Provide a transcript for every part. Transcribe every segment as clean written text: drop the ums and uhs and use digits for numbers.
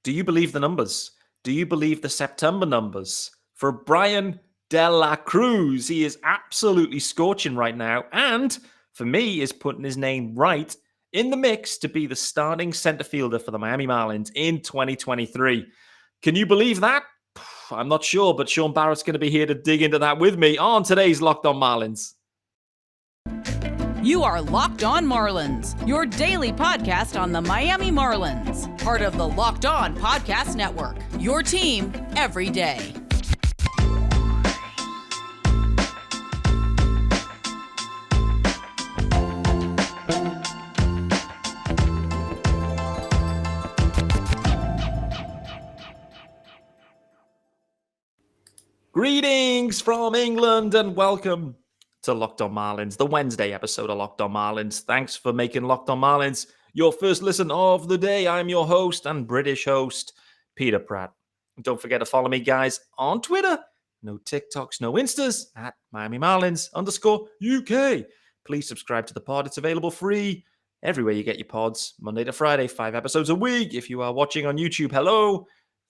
Do you believe the numbers? Do you believe the September numbers? For Bryan De La Cruz, he is absolutely scorching right now. And for me, is putting his name right in the mix to be the starting center fielder for the Miami Marlins in 2023. Can you believe that? I'm not sure, but Shaun Barrett's going to be here to dig into that with me on today's Locked On Marlins. You are Locked On Marlins, your daily podcast on the Miami Marlins. Part of the Locked On Podcast Network, your team every day. Greetings from England and welcome to Locked On Marlins, the Wednesday episode of Locked On Marlins. Thanks for making Locked On Marlins your first listen of the day. I'm your host and British host, Peter Pratt. Don't forget to follow me, guys, on Twitter. No TikToks, no Instas, at Miami Marlins _UK. Please subscribe to the pod. It's available free everywhere you get your pods, Monday to Friday, 5 episodes a week. If you are watching on YouTube, hello.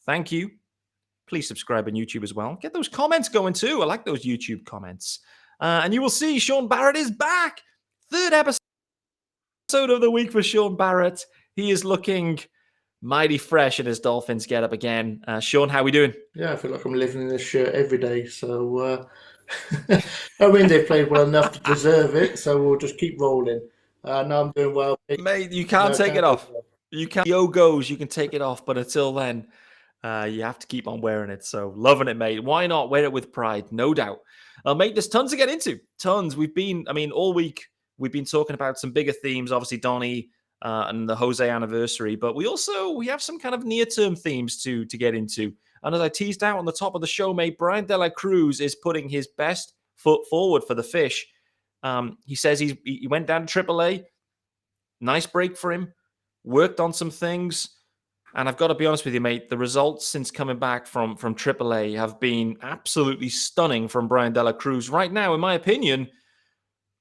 Thank you. Please subscribe on YouTube as well. Get those comments going too. I like those YouTube comments. And you will see Shaun Barrett is back. Third episode of the week for Shaun Barrett. He is looking mighty fresh in his Dolphins getup again. Shaun, how are we doing? Yeah, I feel like I'm living in this shirt every day. So, I mean, they've played well enough to deserve it. So we'll just keep rolling. No, I'm doing well. Mate, you can't take it off. You can. Yo goes, you can take it off. But until then, you have to keep on wearing it. So loving it, mate. Why not wear it with pride? No doubt. Mate, there's tons to get into. Tons. All week, we've been talking about some bigger themes, obviously Donnie and the Jose anniversary, but we have some kind of near-term themes to get into. And as I teased out on the top of the show, mate, Bryan De La Cruz is putting his best foot forward for the Fish. He says he went down to AAA. Nice break for him. Worked on some things. And I've got to be honest with you, mate, the results since coming back from AAA have been absolutely stunning from Bryan De La Cruz. Right now, in my opinion,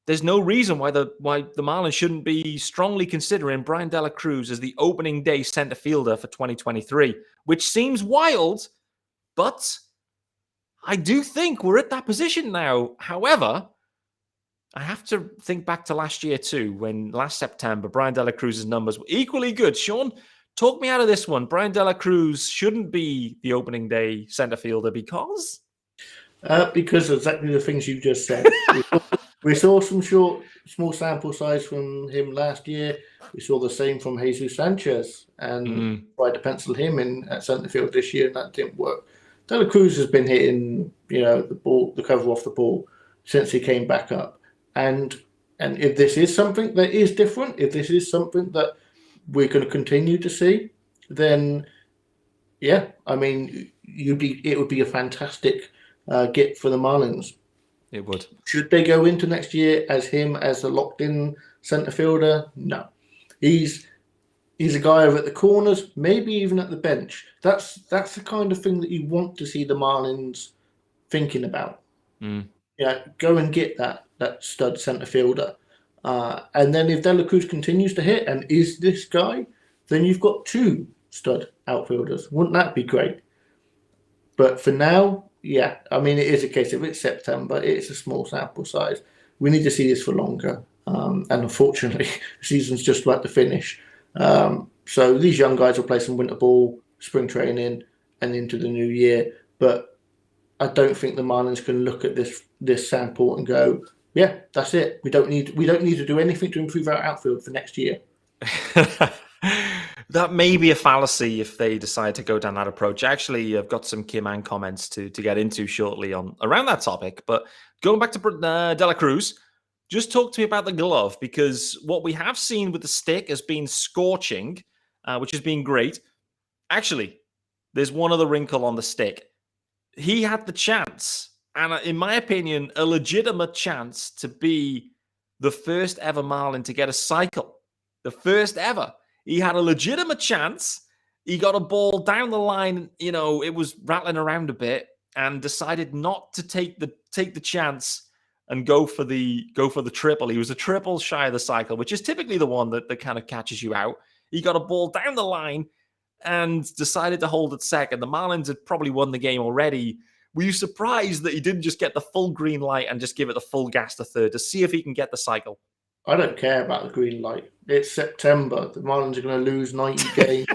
there's no reason why the Marlins shouldn't be strongly considering Bryan De La Cruz as the opening day center fielder for 2023, which seems wild, but I do think we're at that position now. However, I have to think back to last year too, when last September, Bryan De La Cruz's numbers were equally good. Shaun, talk me out of this one. Bryan De La Cruz shouldn't be the opening day center fielder because? Because of exactly the things you just said. We saw some small sample size from him last year. We saw the same from Jesus Sanchez and tried to pencil him in at center field this year, and that didn't work. De La Cruz has been hitting, the cover off the ball since he came back up. And if this is something that is different, if this is something that we're going to continue to see, then yeah, I mean, it would be a fantastic get for the Marlins. It would. Should they go into next year as him as a locked-in center fielder? No, he's a guy over at the corners, maybe even at the bench. That's the kind of thing that you want to see the Marlins thinking about. Go and get that stud center fielder. And then if De La Cruz continues to hit and is this guy, then you've got two stud outfielders. Wouldn't that be great? But for now, yeah, I mean, it is a case of it's September. It's a small sample size. We need to see this for longer. And unfortunately, the season's just about to finish. So these young guys will play some winter ball, spring training, and into the new year. But I don't think the Marlins can look at this sample and go, yeah, that's it. We don't need to do anything to improve our outfield for next year. That may be a fallacy if they decide to go down that approach. Actually, I've got some Kim-An comments to get into shortly around that topic. But going back to De La Cruz, just talk to me about the glove, because what we have seen with the stick has been scorching, which has been great. Actually, there's one other wrinkle on the stick. He had the chance, and in my opinion, a legitimate chance to be the first ever Marlin to get a cycle. The first ever. He had a legitimate chance. He got a ball down the line, it was rattling around a bit, and decided not to take the chance and go for the triple. He was a triple shy of the cycle, which is typically the one that kind of catches you out. He got a ball down the line, and decided to hold at second. The Marlins had probably won the game already. Were you surprised that he didn't just get the full green light and just give it the full gas to third to see if he can get the cycle? I don't care about the green light. It's September. The Marlins are going to lose 90 games.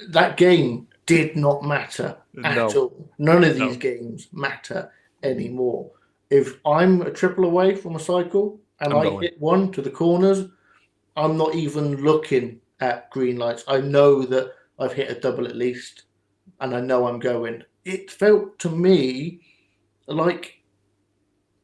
That game did not matter at all. None of these games matter anymore. If I'm a triple away from a cycle and I hit one to the corners, I'm not even looking at green lights. I know that I've hit a double at least, and I know I'm going. It felt to me like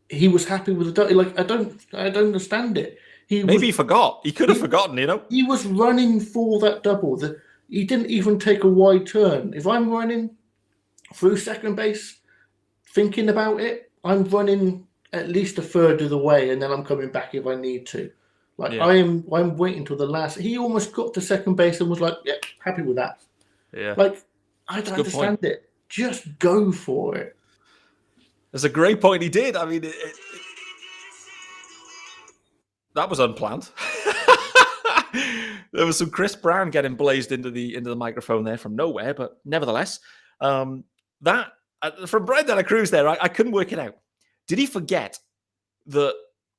he was happy with the double. Like I don't understand it. Maybe he forgot. He could have forgotten, you know. He was running for that double. He didn't even take a wide turn. If I'm running through second base, thinking about it, I'm running at least a third of the way, and then I'm coming back if I need to. I'm waiting till the last. He almost got to second base and was like, "Yeah, happy with that." Yeah. Like I don't understand it. Just go for it. That's a great point. He did. I mean, that was unplanned. There was some Chris Brown getting blazed into the microphone there from nowhere, but nevertheless, that from Bryan De La Cruz there, I couldn't work it out. Did he forget that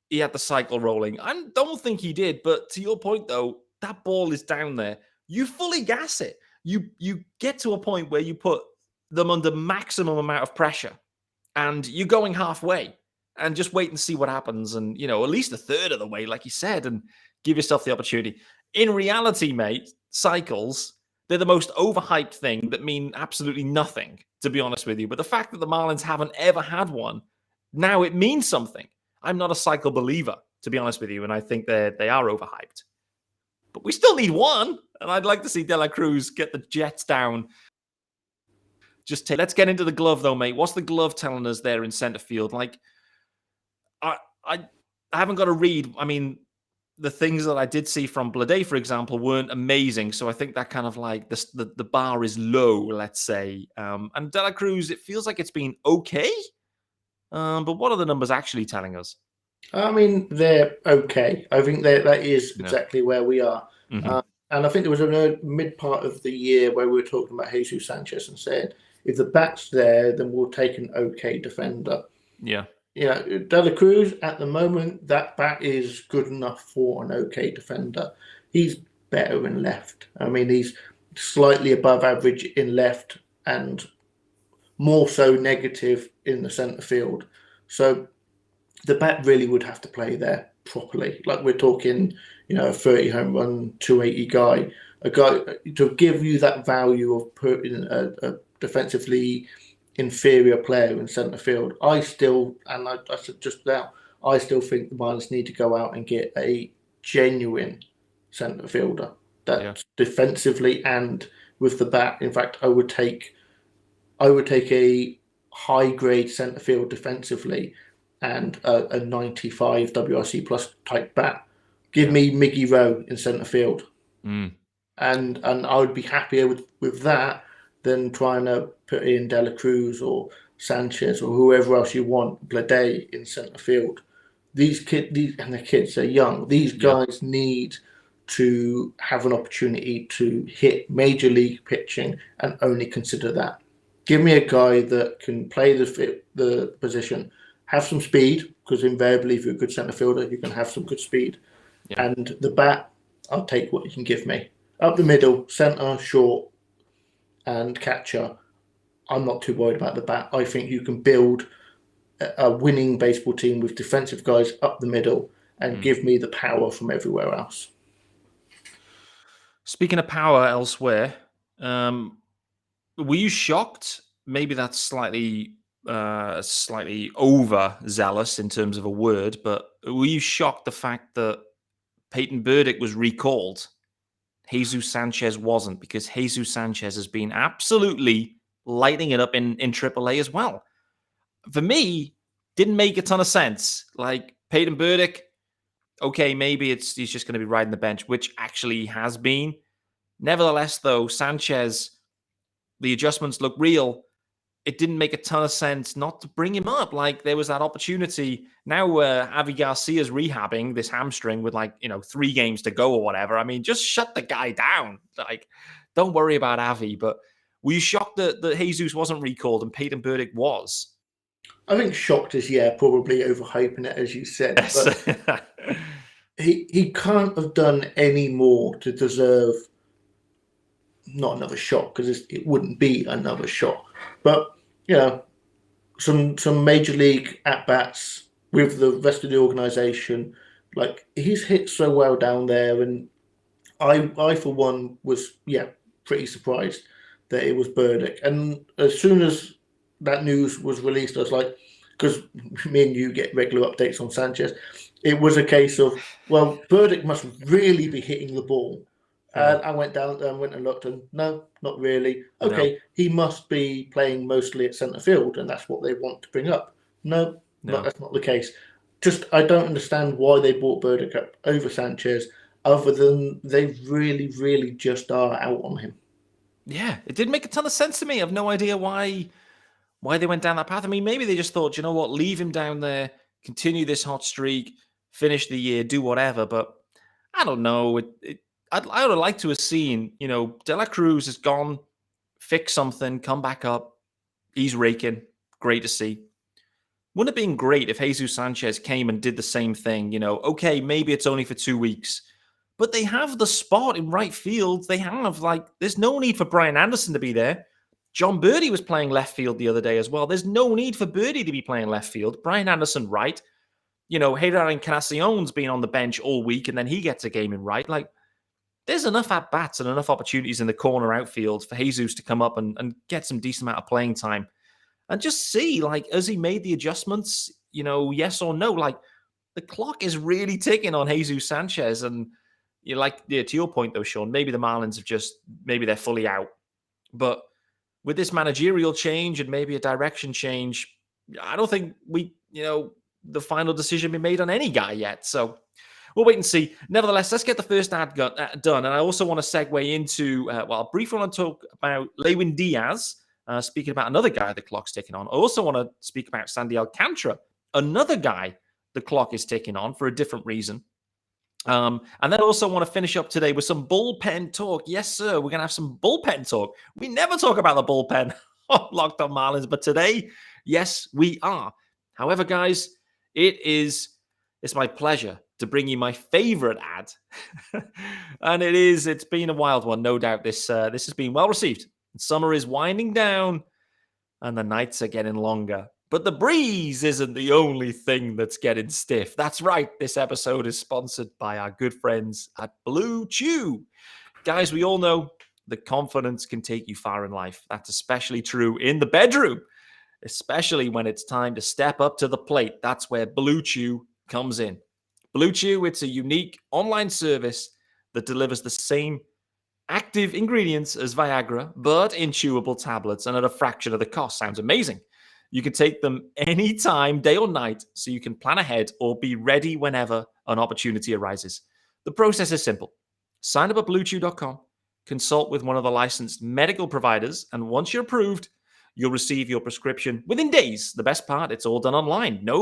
he had the cycle rolling? I don't think he did, but to your point though, that ball is down there. You fully gas it. You get to a point where you put them under maximum amount of pressure, and you're going halfway, and just wait and see what happens, and at least a third of the way, like you said, and give yourself the opportunity. In reality, mate, cycles, they're the most overhyped thing that mean absolutely nothing, to be honest with you. But the fact that the Marlins haven't ever had one, now it means something. I'm not a cycle believer, to be honest with you, and I think they are overhyped. But we still need one, and I'd like to see De La Cruz get the Jets down. Let's get into the glove, though, mate. What's the glove telling us there in center field? Like, I haven't got to read. I mean, the things that I did see from Blade, for example, weren't amazing. So I think that kind of like the bar is low, let's say. And De La Cruz, it feels like it's been okay. But what are the numbers actually telling us? I mean, they're okay. I think that is exactly where we are. Mm-hmm. And I think there was a mid part of the year where we were talking about Jesus Sanchez and said, if the bat's there, then we'll take an okay defender. Yeah. De La Cruz, at the moment, that bat is good enough for an okay defender. He's better in left. I mean, he's slightly above average in left and more so negative in the centre field. So the bat really would have to play there properly. Like we're talking, a 30 home run, 280 guy. A guy to give you that value of putting a defensively inferior player in centre field. I said just now, I still think the Marlins need to go out and get a genuine centre fielder that's defensively and with the bat. In fact, I would take a high grade centre field defensively and a 95 WRC plus type bat. Give me Miggy Rowe in centre field, and I would be happier with that than trying to put in De La Cruz or Sanchez or whoever else you want, Blade in centre field. These kids are young. These guys need to have an opportunity to hit major league pitching and only consider that. Give me a guy that can play the position, have some speed, because invariably if you're a good centre fielder, you can have some good speed. Yeah. And the bat, I'll take what you can give me. Up the middle, centre, short, and catcher, I'm not too worried about the bat. I think you can build a winning baseball team with defensive guys up the middle and give me the power from everywhere else. Speaking of power elsewhere, were you shocked? Maybe that's slightly overzealous in terms of a word, but were you shocked the fact that Peyton Burdick was recalled? Jesus Sanchez wasn't, because Jesus Sanchez has been absolutely lighting it up in AAA as well. For me, didn't make a ton of sense. Like Peyton Burdick, okay, maybe he's just going to be riding the bench, which actually he has been. Nevertheless, though, Sanchez, the adjustments look real. It didn't make a ton of sense not to bring him up. Like there was that opportunity. Now Avi Garcia's rehabbing this hamstring with 3 games to go or whatever. I mean, just shut the guy down. Like don't worry about Avi. But were you shocked that Jesus wasn't recalled and Peyton Burdick was? I think shocked is, probably overhyping it, as you said. Yes. But he can't have done any more to deserve not another shot, because it wouldn't be another shot. But, some major league at-bats with the rest of the organisation. Like, he's hit so well down there, and I for one, was, pretty surprised that it was Burdick. And as soon as that news was released, I was like, because me and you get regular updates on Sanchez, it was a case of, well, Burdick must really be hitting the ball. And I went down and went and looked, and no, not really. Okay, no. He must be playing mostly at centre field, and that's what they want to bring up. No, that's not the case. Just, I don't understand why they brought Burdick up over Sanchez, other than they really, really just are out on him. Yeah, it did make a ton of sense to me. I have no idea why they went down that path. I mean, maybe they just thought, you know what, leave him down there, continue this hot streak, finish the year, do whatever. But I don't know. I would have liked to have seen, De La Cruz has gone, fix something, come back up. He's raking. Great to see. Wouldn't it have been great if Jesus Sanchez came and did the same thing? Okay, maybe it's only for 2 weeks, but they have the spot in right field. They have, there's no need for Brian Anderson to be there. John Birdie was playing left field the other day as well. There's no need for Birdie to be playing left field. Brian Anderson, right. Heider Encarnacion's been on the bench all week, and then he gets a game in right. There's enough at-bats and enough opportunities in the corner outfield for Jesus to come up and get some decent amount of playing time. And just see, as he made the adjustments, yes or no, the clock is really ticking on Jesus Sanchez. And to your point, though, Shaun, maybe the Marlins maybe they're fully out. But with this managerial change and maybe a direction change, I don't think the final decision be made on any guy yet. So we'll wait and see. Nevertheless, let's get the first ad done. And I also want to segue into, I briefly want to talk about Lewin Diaz, speaking about another guy the clock's ticking on. I also want to speak about Sandy Alcantara, another guy the clock is ticking on for a different reason. And then I also want to finish up today with some bullpen talk. Yes, sir, we're going to have some bullpen talk. We never talk about the bullpen on Locked On Marlins, but today, yes, we are. However, guys, it's my pleasure to bring you my favorite ad. And it's been a wild one, no doubt. This has been well received. Summer is winding down and the nights are getting longer. But the breeze isn't the only thing that's getting stiff. That's right. This episode is sponsored by our good friends at Blue Chew. Guys, we all know that confidence can take you far in life. That's especially true in the bedroom, especially when it's time to step up to the plate. That's where Blue Chew comes in. Blue Chew, it's a unique online service that delivers the same active ingredients as Viagra, but in chewable tablets and at a fraction of the cost. Sounds amazing. You can take them anytime, day or night, so you can plan ahead or be ready whenever an opportunity arises. The process is simple. Sign up at bluechew.com, consult with one of the licensed medical providers, and once you're approved, you'll receive your prescription within days. The best part, it's all done online. No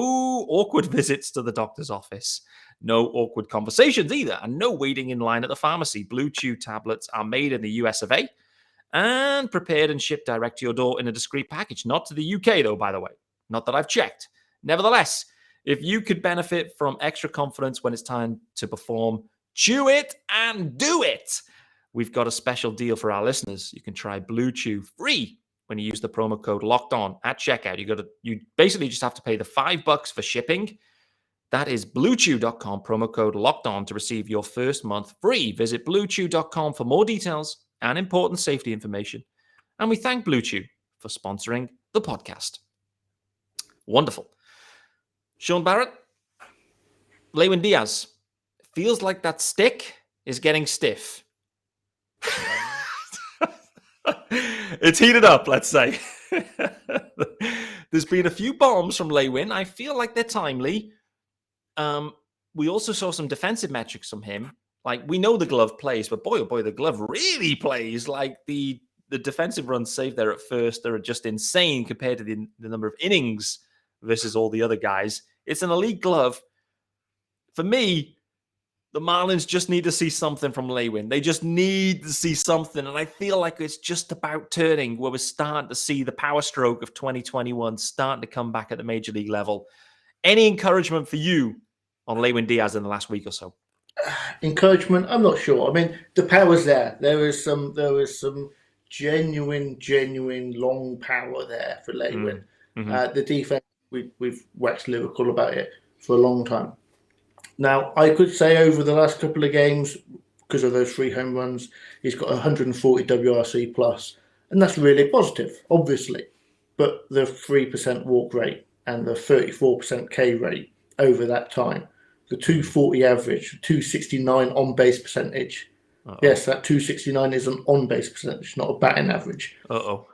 awkward visits to the doctor's office. No awkward conversations either, and no waiting in line at the pharmacy. Blue Chew tablets are made in the US of A and prepared and shipped direct to your door in a discreet package. Not to the UK, though, by the way. Not that I've checked. Nevertheless, if you could benefit from extra confidence when it's time to perform, chew it and do it. We've got a special deal for our listeners. You can try Blue Chew free when you use the promo code Locked On at checkout. You basically just have to pay the $5 for shipping. That is bluechew.com, promo code Locked On to receive your first month free. Visit bluechew.com for more details and important safety information. And we thank Blue Chew for sponsoring the podcast. Wonderful. Shaun Barrett, Lewin Diaz, feels like that stick is getting stiff. It's heated up, let's say. There's been a few bombs from Lewin. I feel like they're timely. We also saw some defensive metrics from him. We know the glove plays, but boy, oh boy, the glove really plays. The defensive runs saved there at first, they're just insane compared to the number of innings versus all the other guys. It's an elite glove. For me, The Marlins just need to see something from Lewin. They just need to see something. And I feel like it's just about turning where we're starting to see the power stroke of 2021 starting to come back at the major league level. Any encouragement for you on Lewin Diaz in the last week or so? Encouragement? I'm not sure. I mean, the power's there. There is some genuine long power there for Lewin. Mm-hmm. The defense, we've waxed lyrical about it for a long time. Now, I could say over the last couple of games, because of those 3 home runs, he's got 140 WRC plus, and that's really positive, obviously. But the 3% walk rate and the 34% K rate over that time, the 240 average, 269 on base percentage. Uh-oh. Yes, that 269 is an on base percentage, not a batting average.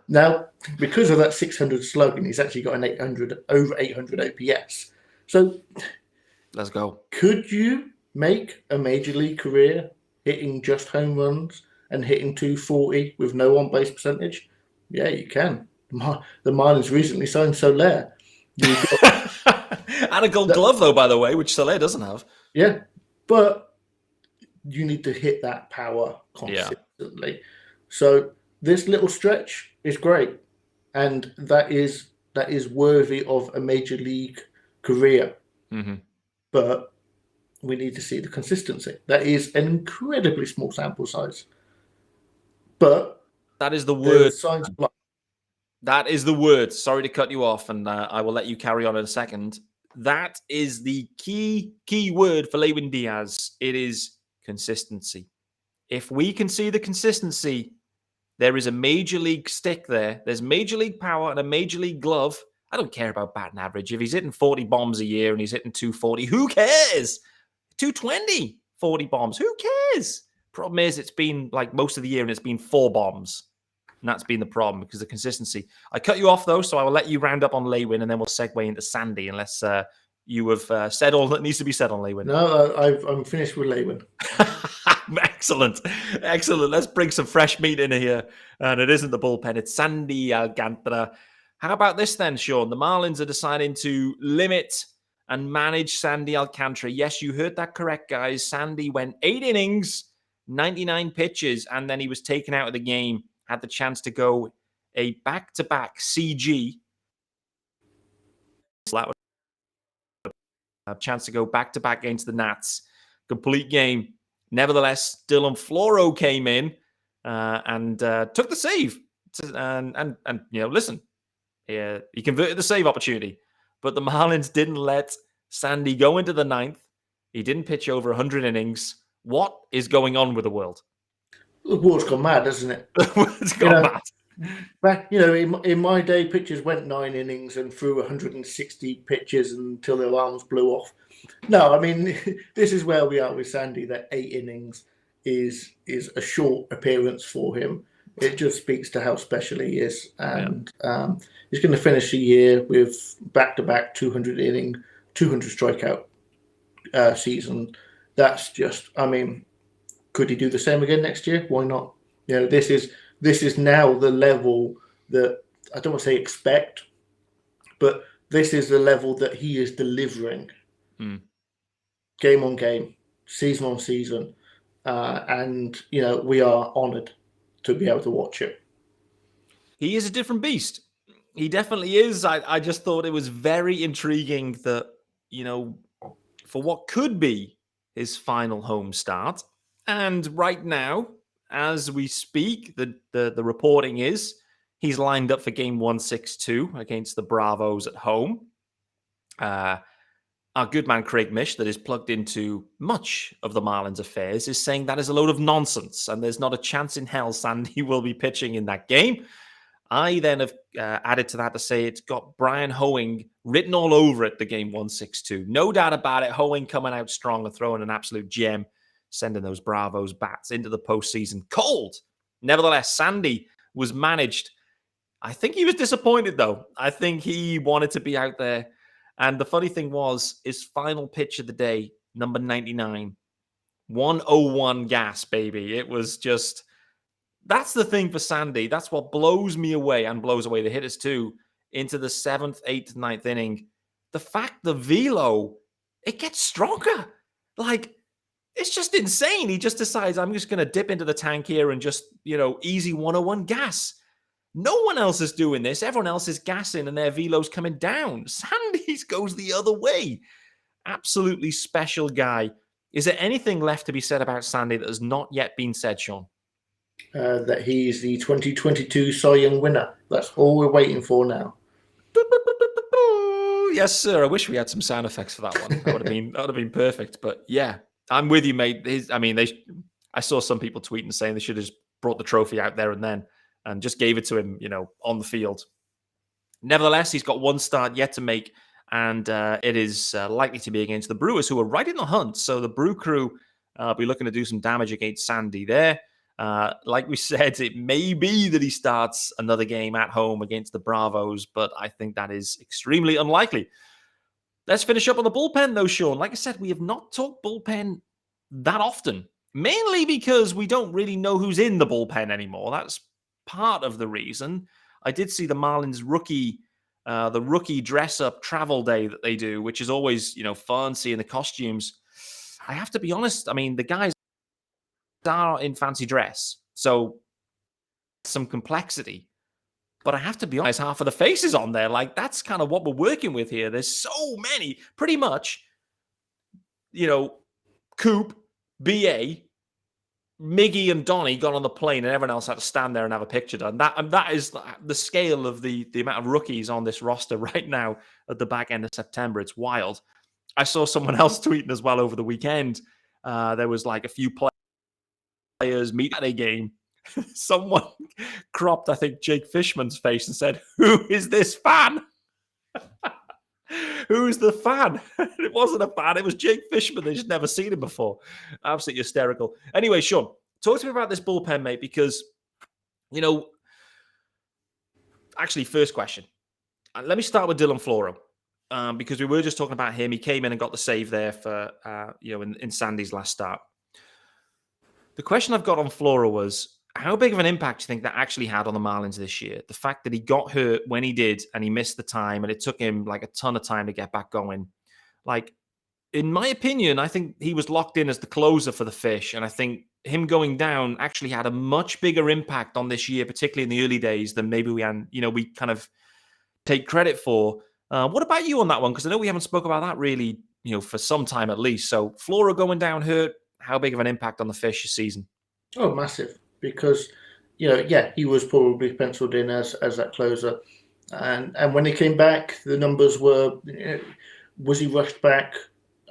Now, because of that 600 slugging, he's actually got an over 800 OPS. So, let's go. Could you make a major league career hitting just home runs and hitting 240 with no on base percentage? Yeah, you can. The Marlins recently signed Soler. And a gold glove, though, by the way, which Soler doesn't have. Yeah, but you need to hit that power consistently. Yeah. So this little stretch is great, and that is worthy of a major league career. Mm-hmm. But we need to see the consistency. That is an incredibly small sample size. But that is the word. That is the word. Sorry to cut you off, and I will let you carry on in a second. That is the key word for Lewin Diaz. It is consistency. If we can see the consistency, there is a major league stick there. There's major league power and a major league glove. I don't care about batting average. If he's hitting 40 bombs a year and he's hitting 240, who cares? 220, 40 bombs, who cares? Problem is, it's been like most of the year and it's been 4 bombs. And that's been the problem because of the consistency. I cut you off, though, so I will let you round up on Lewin and then we'll segue into Sandy unless you have said all that needs to be said on Lewin. No, I'm finished with Lewin. Excellent. Let's bring some fresh meat in here. And it isn't the bullpen. It's Sandy Alcantara. How about this then, Shaun? The Marlins are deciding to limit and manage Sandy Alcantara. Yes, you heard that correct, guys. Sandy went 8 innings, 99 pitches, and then he was taken out of the game. Had the chance to go a back-to-back CG. So that was a chance to go back-to-back against the Nats. Complete game. Nevertheless, Dylan Floro came in and took the save. And listen. He converted the save opportunity, but the Marlins didn't let Sandy go into the 9th. He didn't pitch over 100 innings. What is going on with the world? The world's gone mad, hasn't it? The world's gone mad. Back, in my day, pitchers went 9 innings and threw 160 pitches until their arms blew off. No, I mean, this is where we are with Sandy, that 8 innings is a short appearance for him. It just speaks to how special he is. And he's going to finish the year with back-to-back 200 inning, 200 strikeout season. That's just, I mean, could he do the same again next year? Why not? This is now the level that, I don't want to say expect, but this is the level that he is delivering. Game on game, season on season. And, we are honoured to be able to watch it. He is a different beast. He definitely is. I just thought it was very intriguing that, for what could be his final home start. And right now, as we speak, the reporting is he's lined up for game 162 against the Bravos at home. Our good man Craig Mish, that is plugged into much of the Marlins affairs, is saying that is a load of nonsense and there's not a chance in hell Sandy will be pitching in that game. I then have added to that to say it's got Brian Hoeing written all over it, the game 162. No doubt about it. Hoeing coming out strong and throwing an absolute gem, sending those Bravos bats into the postseason cold. Nevertheless, Sandy was managed. I think he was disappointed, though. I think he wanted to be out there. And the funny thing was, his final pitch of the day, number 99, 101 gas, baby. It was just, that's the thing for Sandy. That's what blows me away and blows away the hitters too, into the 7th, 8th, 9th inning. The fact the velo, it gets stronger. Like, It's just insane. He just decides, I'm just going to dip into the tank here and just, easy 101 gas. No one else is doing this. Everyone else is gassing and their velo's coming down. Sandy's goes the other way. Absolutely special guy. Is there anything left to be said about Sandy that has not yet been said, Shaun? That he's the 2022 Cy Young winner. That's all we're waiting for now. Yes, sir. I wish we had some sound effects for that one. That would have been perfect. But yeah, I'm with you, mate. I saw some people tweeting saying they should have just brought the trophy out there and then and just gave it to him, on the field. Nevertheless, he's got one start yet to make, and it is likely to be against the Brewers, who are right in the hunt. So the Brew Crew will be looking to do some damage against Sandy there. Like we said, it may be that he starts another game at home against the Bravos, but I think that is extremely unlikely. Let's finish up on the bullpen, though, Shaun. Like I said, we have not talked bullpen that often, mainly because we don't really know who's in the bullpen anymore. That's part of the reason. I did see the Marlins rookie dress-up travel day that they do, which is always, fun seeing the costumes. I have to be honest, the guys are in fancy dress, so some complexity. But I have to be honest, half of the faces on there, that's kind of what we're working with here. There's so many, pretty much, Coop, BA, Miggy and Donnie got on the plane and everyone else had to stand there and have a picture done. That is the scale of the amount of rookies on this roster right now at the back end of September. It's wild. I saw someone else tweeting as well over the weekend. There was a few players meet at a game. Someone cropped, I think, Jake Fishman's face and said, "Who is this fan?" Who's the fan? It wasn't a fan. It was Jake Fishman. They just never seen him before. Absolutely hysterical. Anyway, Shaun, talk to me about this bullpen, mate, because, actually, first question. Let me start with Dylan Floro, because we were just talking about him. He came in and got the save there for, in Sandy's last start. The question I've got on Floro was, how big of an impact do you think that actually had on the Marlins this year? The fact that he got hurt when he did and he missed the time and it took him a ton of time to get back going. In my opinion, I think he was locked in as the closer for the Fish. And I think him going down actually had a much bigger impact on this year, particularly in the early days, than maybe we kind of take credit for. What about you on that one? Because I know we haven't spoke about that really, for some time at least. So Floro going down hurt, how big of an impact on the Fish this season? Oh, massive. Because, he was probably penciled in as that closer. And when he came back, the numbers were, was he rushed back?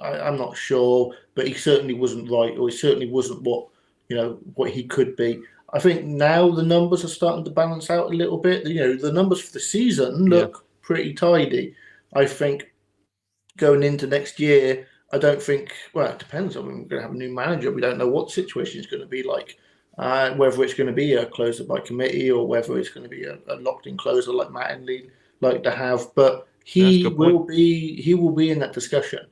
I'm not sure, but he certainly wasn't right, or he certainly wasn't what he could be. I think now the numbers are starting to balance out a little bit. The numbers for the season look pretty tidy. I think going into next year, I don't think, well, it depends. We're going to have a new manager. We don't know what the situation is going to be like. Whether it's going to be a closer by committee or whether it's going to be a locked-in closer like Matt and Lee like to have, but he will be in that discussion.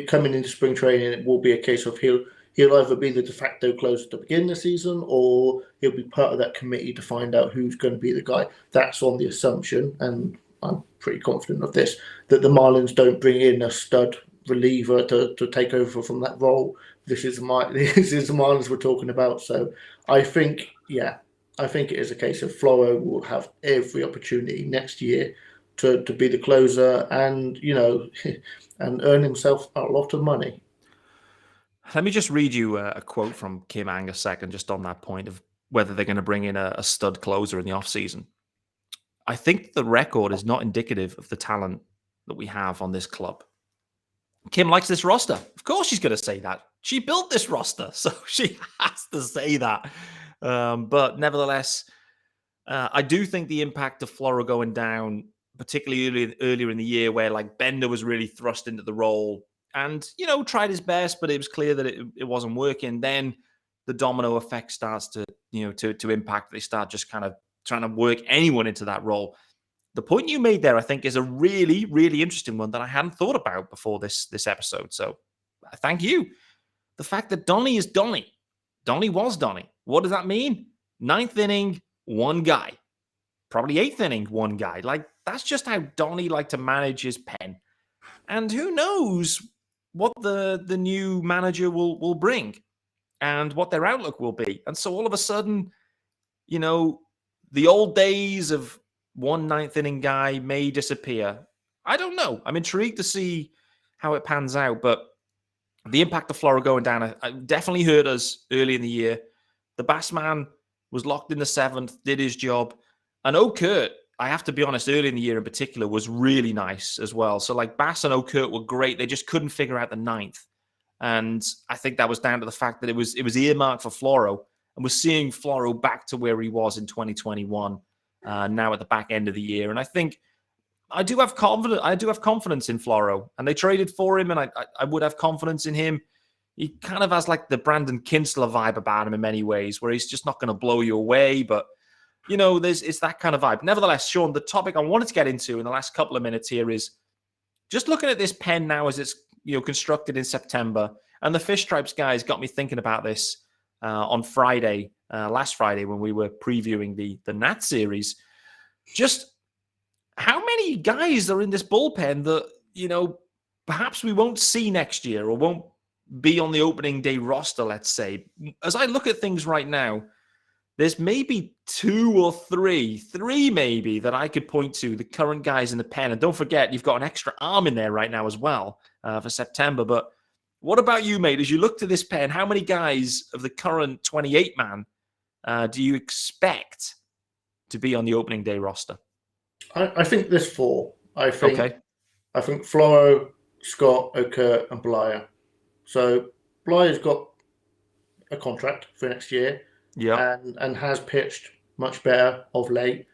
Coming into spring training, it will be a case of he'll either be the de facto closer to begin the season, or he'll be part of that committee to find out who's going to be the guy. That's on the assumption, and I'm pretty confident of this, that the Marlins don't bring in a stud reliever to take over from that role. This is the Marlins we're talking about. So I think it is a case of Floro will have every opportunity next year to be the closer and, and earn himself a lot of money. Let me just read you a quote from Kim Ang a second, just on that point of whether they're going to bring in a stud closer in the offseason. I think the record is not indicative of the talent that we have on this club. Kim likes this roster. Of course she's going to say that. She built this roster, so she has to say that. But nevertheless, I do think the impact of Floro going down, particularly earlier in the year where Bender was really thrust into the role and, tried his best, but it was clear that it wasn't working. Then the domino effect starts to impact. They start just kind of trying to work anyone into that role. The point you made there, I think, is a really, really interesting one that I hadn't thought about before this episode. So thank you. The fact that Donnie is Donnie. Donnie was Donnie. What does that mean? 9th inning, one guy. Probably 8th inning, one guy. That's just how Donnie liked to manage his pen. And who knows what the new manager will bring and what their outlook will be. And so all of a sudden, the old days of 1/9 inning guy may disappear. I don't know. I'm intrigued to see how it pans out, but the impact of Floro going down definitely hurt us early in the year. The Bassman was locked in the 7th, did his job. And Okert, I have to be honest, early in the year in particular, was really nice as well. So like Bass and Okert were great. They just couldn't figure out the 9th. And I think that was down to the fact that it was earmarked for Floro. And we're seeing Floro back to where he was in 2021, now at the back end of the year. And I think I do have confidence in Floro, and they traded for him, and I would have confidence in him. He kind of has like the Brandon Kinsler vibe about him in many ways, where he's just not going to blow you away, but it's that kind of vibe. Nevertheless, Shaun, the topic I wanted to get into in the last couple of minutes here is just looking at this pen now as it's constructed in September, and the Fish Stripes guys got me thinking about this on Friday, last Friday when we were previewing the Nat series. Just how many guys are in this bullpen that, perhaps we won't see next year or won't be on the opening day roster, let's say? As I look at things right now, there's maybe 2 or 3 maybe that I could point to, the current guys in the pen. And don't forget, you've got an extra arm in there right now as well for September. But what about you, mate? As you look to this pen, how many guys of the current 28-man do you expect to be on the opening day roster? I think there's 4. I think Floro, Scott, Okert, and Blyer. So Blyer's got a contract for next year, and has pitched much better of late.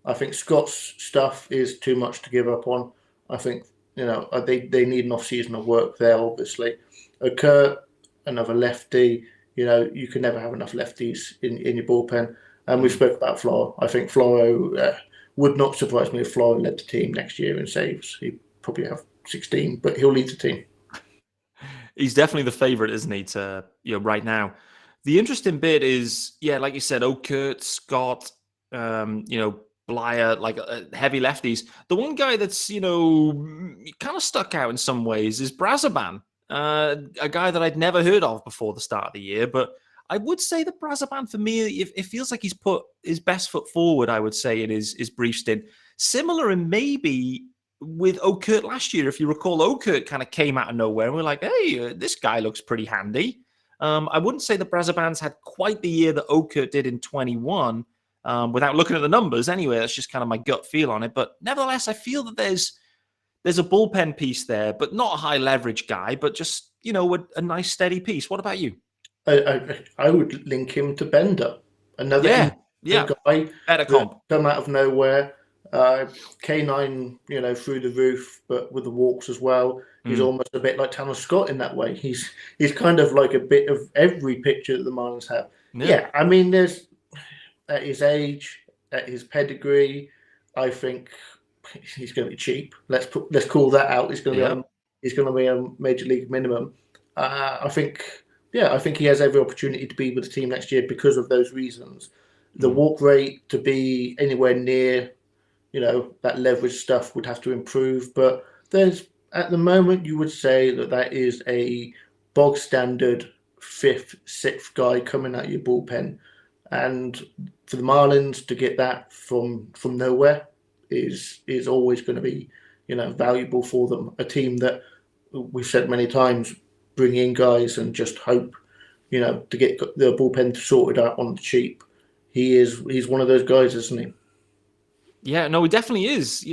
I think Scott's stuff is too much to give up on. I think they need an off season of work there. Obviously, Okert, another lefty. You can never have enough lefties in your bullpen. And we spoke about Floro. I think Floro. Would not surprise me if Floro led the team next year in saves. He'd probably have 16, but he'll lead the team. He's definitely the favorite, isn't he, to right now. The interesting bit is, like you said, Okert, Scott, Blyer, like heavy lefties. The one guy that's, kind of stuck out in some ways is Brazaban, a guy that I'd never heard of before the start of the year, but I would say that Brazaban, for me, it feels like he's put his best foot forward, I would say, in his brief stint. Similar and maybe with Okert last year. If you recall, Okert kind of came out of nowhere and we're like, hey, this guy looks pretty handy. I wouldn't say that Brazaban's had quite the year that Okert did in 21, without looking at the numbers. Anyway, that's just kind of my gut feel on it. But nevertheless, I feel that there's a bullpen piece there, but not a high leverage guy, but just, a nice steady piece. What about you? I would link him to Bender, another guy better comp, come out of nowhere. K9, through the roof, but with the walks as well. He's almost a bit like Tanner Scott in that way. He's kind of like a bit of every pitcher that the Marlins have. Yeah, I mean, there's at his age, at his pedigree, I think he's going to be cheap. Let's call that out. He's going to be a major league minimum. I think he has every opportunity to be with the team next year because of those reasons. The walk rate to be anywhere near, that leverage stuff would have to improve. But at the moment, you would say that is a bog standard 5th, 6th guy coming out of your bullpen. And for the Marlins to get that from nowhere is always going to be, valuable for them. A team that we've said many times, bring in guys and just hope, to get the bullpen sorted out on the cheap. He's one of those guys, isn't he? Yeah, no, he definitely is.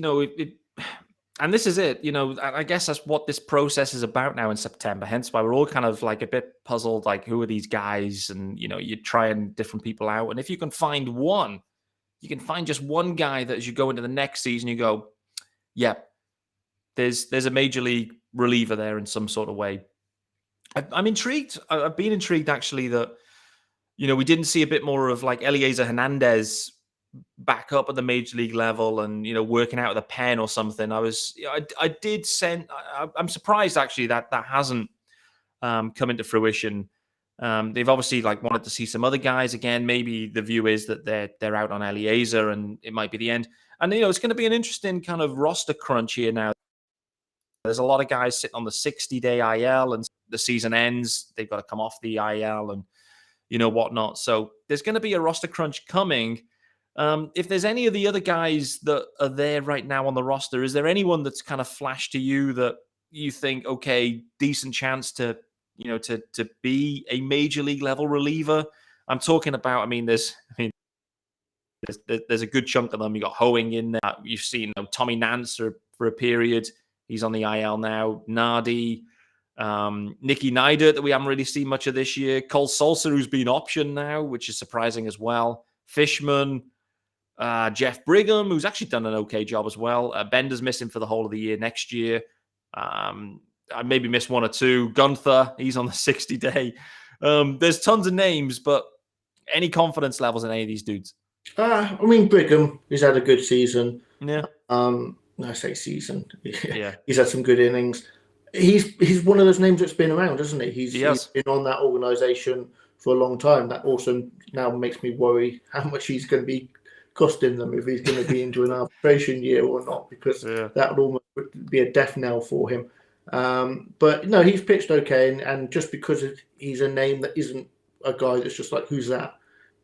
And this is it. I guess that's what this process is about now in September. Hence why we're all kind of like a bit puzzled, like who are these guys? And, you're trying different people out. And if you can find one, you can find just one guy that as you go into the next season, you go, yeah, there's a major league reliever there in some sort of way. I'm intrigued. I've been intrigued actually that, we didn't see a bit more of like Eliezer Hernandez back up at the major league level and, working out with a pen or something. I'm surprised actually that hasn't come into fruition. They've obviously wanted to see some other guys again. Maybe the view is that they're out on Eliezer and it might be the end. And, it's going to be an interesting kind of roster crunch here now there's a lot of guys sitting on the 60-day IL, and the season ends, they've got to come off the IL and whatnot. So there's going to be a roster crunch coming. If there's any of the other guys that are there right now on the roster, is there anyone that's kind of flashed to you that you think, okay, decent chance to be a major league level reliever? I'm talking about, there's a good chunk of them. You got Hoeing in there. You've seen Tommy Nance for a period. He's on the IL now. Nardi, Nicky Neidert, that we haven't really seen much of this year. Cole Sulser, who's been optioned now, which is surprising as well. Fishman, Jeff Brigham, who's actually done an okay job as well. Bender's missing for the whole of the year next year. I maybe missed one or two. Gunther, he's on the 60-day. There's tons of names, but any confidence levels in any of these dudes? Brigham, he's had a good season. Yeah. I say season. Yeah. He's had some good innings. He's one of those names that's been around, isn't he? He's been on that organisation for a long time. That also now makes me worry how much he's going to be costing them, if he's going to be into an arbitration year or not, because that would almost be a death knell for him. But no, he's pitched okay, and just because he's a name that isn't a guy that's just like, who's that?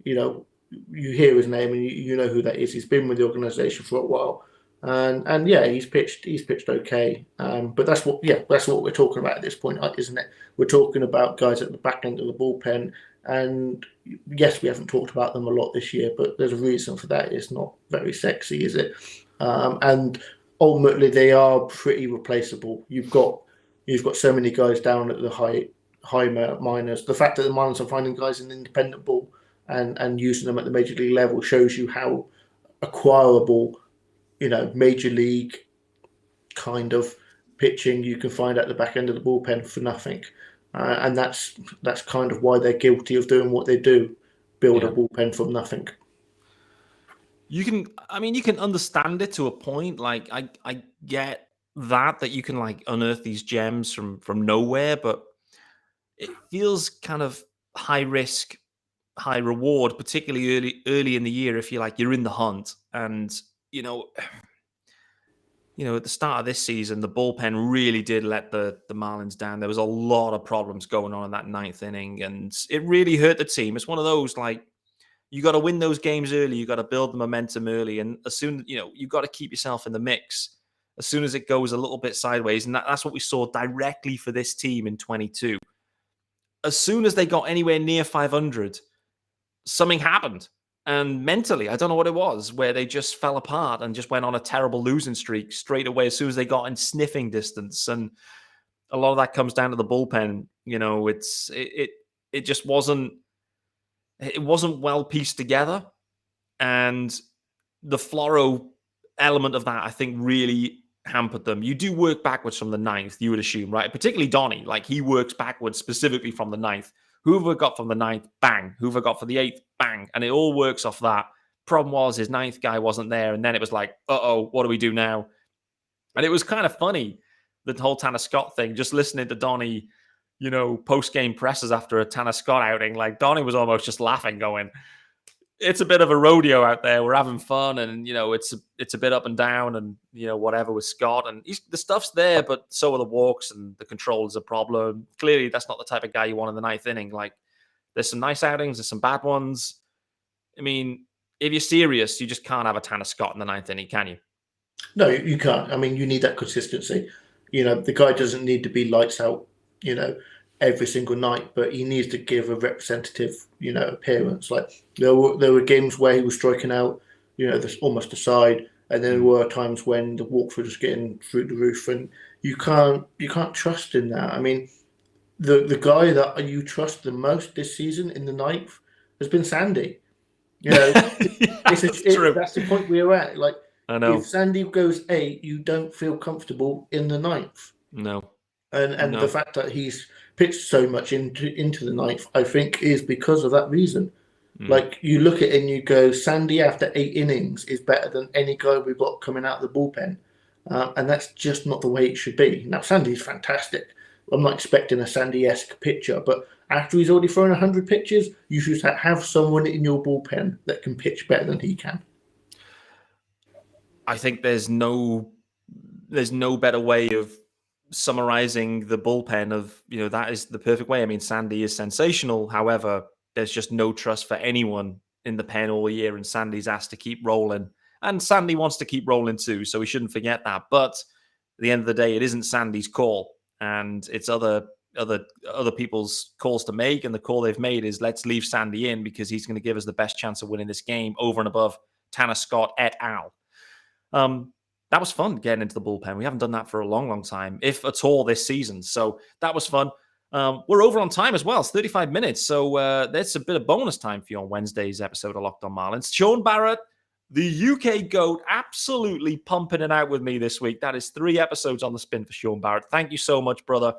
You hear his name and you know who that is. He's been with the organisation for a while, and he's pitched okay. But that's what we're talking about at this point, isn't it? We're talking about guys at the back end of the bullpen, and yes, we haven't talked about them a lot this year, but there's a reason for that. It's not very sexy, is it? And ultimately, they are pretty replaceable. You've got so many guys down at the high minors. The fact that the Marlins are finding guys in independent ball and using them at the major league level shows you how acquirable, major league kind of pitching you can find at the back end of the bullpen for nothing. And that's kind of why they're guilty of doing what they do, build a bullpen from nothing. You can understand it to a point. Like I get that you can like unearth these gems from nowhere, but it feels kind of high risk, high reward, particularly early in the year if you're in the hunt. And at the start of this season, the bullpen really did let the Marlins down. There was a lot of problems going on in that ninth inning, and it really hurt the team. It's one of those, like, you got to win those games early. You got to build the momentum early, and as soon you've got to keep yourself in the mix as soon as it goes a little bit sideways. And that's what we saw directly for this team in 22. As soon as they got anywhere near 500, something happened. And mentally, I don't know what it was, where they just fell apart and just went on a terrible losing streak straight away as soon as they got in sniffing distance. And a lot of that comes down to the bullpen. It just wasn't well pieced together. And the Floro element of that, I think, really hampered them. You do work backwards from the ninth, you would assume, right? Particularly Donnie, like he works backwards specifically from the ninth. Whoever got from the ninth, bang. Whoever got for the eighth, bang. And it all works off that. Problem was his ninth guy wasn't there. And then it was like, uh-oh, what do we do now? And it was kind of funny, the whole Tanner Scott thing, just listening to Donnie, post-game presses after a Tanner Scott outing. Like Donnie was almost just laughing, going, it's a bit of a rodeo out there. We're having fun. And, it's a bit up and down and, whatever with Scott. And the stuff's there, but so are the walks and the control is a problem. Clearly, that's not the type of guy you want in the ninth inning. Like, there's some nice outings, there's some bad ones. I mean, if you're serious, you just can't have a Tanner Scott in the ninth inning, can you? No, you can't. I mean, you need that consistency. The guy doesn't need to be lights out, every single night, but he needs to give a representative, appearance. Like there were games where he was striking out, almost aside, and there were times when the walks were just getting through the roof, and you can't trust in that. I mean, the guy that you trust the most this season in the ninth has been Sandy. That's the point we're at. Like, I know. If Sandy goes 8, you don't feel comfortable in the ninth. No. And the fact that he's pitched so much into the ninth, I think, is because of that reason. Like, you look at it and you go, Sandy after 8 innings is better than any guy we've got coming out of the bullpen. And that's just not the way it should be. Now, Sandy's fantastic. I'm not expecting a Sandy-esque pitcher, but after he's already thrown 100 pitches, you should have someone in your bullpen that can pitch better than he can. I think there's no better way of summarizing the bullpen of, that is the perfect way. I mean, Sandy is sensational. However, there's just no trust for anyone in the pen all year, and Sandy's asked to keep rolling. And Sandy wants to keep rolling too, so we shouldn't forget that. But at the end of the day, it isn't Sandy's call, and it's other people's calls to make. And the call they've made is, let's leave Sandy in because he's going to give us the best chance of winning this game over and above Tanner Scott et al. That was fun getting into the bullpen. We haven't done that for a long, long time, if at all, this season. So that was fun. We're over on time as well. It's 35 minutes. So that's a bit of bonus time for you on Wednesday's episode of Locked On Marlins. Shaun Barrett, the UK GOAT, absolutely pumping it out with me this week. That is 3 episodes on the spin for Shaun Barrett. Thank you so much, brother.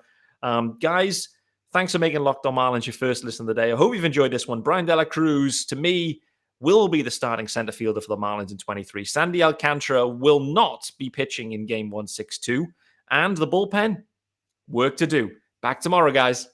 Guys, thanks for making Locked On Marlins your first listen of the day. I hope you've enjoyed this one. Bryan De La Cruz, to me, will be the starting center fielder for the Marlins in 23. Sandy Alcantara will not be pitching in game 162. And the bullpen, work to do. Back tomorrow, guys.